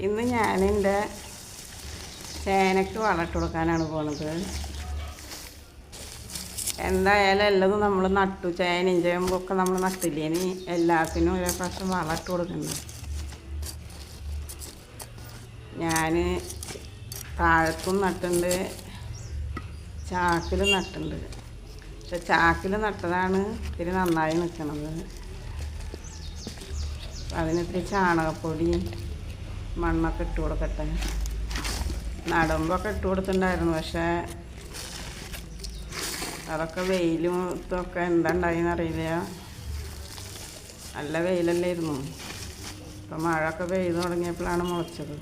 ഇന്ന് ഞാൻ എൻ്റെ ചേനയ്ക്ക് വളമിട്ട് കൊടുക്കാനാണ് പോണത്. എന്തായാലും എല്ലതും നമ്മൾ നട്ടു. ചേനയും ചേമ്പൊക്കെ നമ്മൾ നട്ടില്ലേ, ഇനി എല്ലാത്തിനും ഒരേ പ്രാവശ്യം വളമിട്ട് കൊടുക്കണ്ട. ഞാൻ താഴത്തും നട്ടുണ്ട്, ചാക്കിലും നട്ടുണ്ട്. പക്ഷെ ചാക്കിൽ നട്ടതാണ് ഇത്തിരി നന്നായി നിൽക്കണത്. അതിനിത്തിരി ചാണകപ്പൊടി മണ്ണൊക്കെ ഇട്ട് കൊടുക്കട്ടെ. നടുമ്പൊക്കെ ഇട്ട് കൊടുത്തിട്ടുണ്ടായിരുന്നു, പക്ഷേ അതൊക്കെ വെയിലും ഇതൊക്കെ എന്താ ഉണ്ടായിന്ന് അറിയില്ല. നല്ല വെയിലല്ലായിരുന്നു. ഇപ്പം മഴയൊക്കെ പെയ്ത് തുടങ്ങിയപ്പോഴാണ് മുളച്ചത്.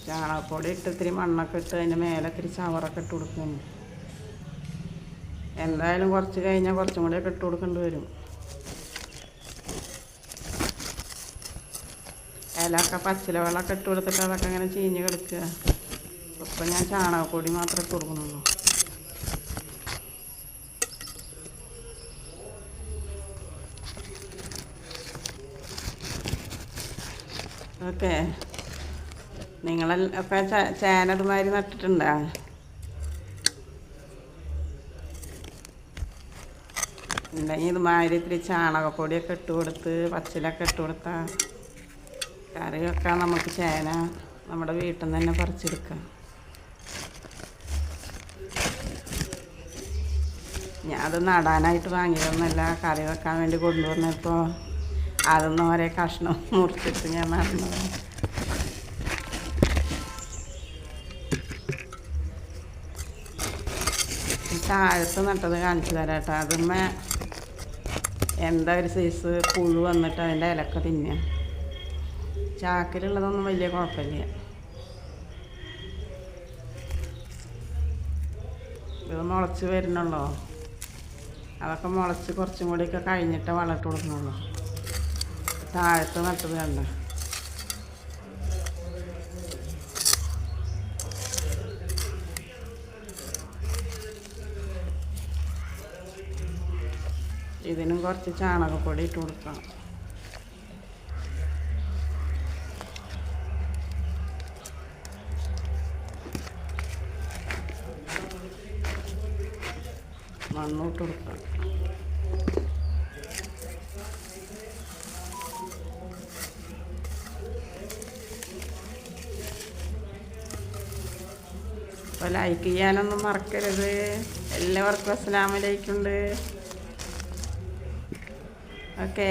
ചാണകപ്പൊടി ഇട്ട് ഇത്തിരി മണ്ണൊക്കെ ഇട്ട് അതിൻ്റെ മേലെ ഇത്തിരി ചവറൊക്കെ ഇട്ട് കൊടുക്കുന്നു. എന്തായാലും കുറച്ച് കഴിഞ്ഞാൽ കുറച്ചും കൂടിയൊക്കെ ഇട്ട് കൊടുക്കേണ്ടി വരും. ഇലയൊക്കെ പച്ചില വെള്ളമൊക്കെ ഇട്ട് കൊടുത്തിട്ട് അതൊക്കെ ഇങ്ങനെ ചീഞ്ഞ് കിടക്കുക. ഇപ്പം ഞാൻ ചാണകപ്പൊടി മാത്രമേ ഇട്ട് കൊടുക്കുന്നുള്ളൂ. ഓക്കെ, നിങ്ങളൊക്കെ ചേന ഇതുമാതിരി നട്ടിട്ടുണ്ടോ? ഉണ്ടെങ്കിൽ ഇതുമാതിരി ഇത്തിരി ചാണകപ്പൊടിയൊക്കെ ഇട്ട് കൊടുത്ത് പച്ചിലൊക്കെ ഇട്ട് കൊടുത്താൽ കറി വെക്കാൻ നമുക്ക് ചേന നമ്മുടെ വീട്ടിൽ നിന്ന് തന്നെ പറിച്ചെടുക്കാം. ഞാൻ അത് നടാനായിട്ട് വാങ്ങിയതൊന്നുമല്ല, കറി വെക്കാൻ വേണ്ടി കൊണ്ടുവന്നപ്പോൾ അതൊന്നും ഒരേ കഷ്ണം മുറിച്ചിട്ട് ഞാൻ നടന്നത്. താഴത്ത് നട്ടത് കാണിച്ചു തരാം കേട്ടോ. അതുമ്മേ എന്താ ഒരു സൈസ് പുഴു വന്നിട്ട് അതിൻ്റെ ഇലക്ക തിന്നുക. ചാക്കിലുള്ളതൊന്നും വലിയ കുഴപ്പമില്ല. ഇത് മുളച്ച് വരുന്നുള്ളൂ. അതൊക്കെ മുളച്ച് കുറച്ചും കൂടിയൊക്കെ കഴിഞ്ഞിട്ട് വളമിട്ട് കൊടുക്കണുള്ളൂ. താഴത്ത് നട്ടത് കണ്ട. ഇതിനും കുറച്ച് ചാണകപ്പൊടി ഇട്ട് കൊടുക്കണം. മണ്ണിട്ട് കൊടുക്കണം. അപ്പോൾ ലൈക്ക് ചെയ്യാനൊന്നും മറക്കരുത്. എല്ലാവർക്കും അസ്സലാമു അലൈക്കും. ഓക്കേ.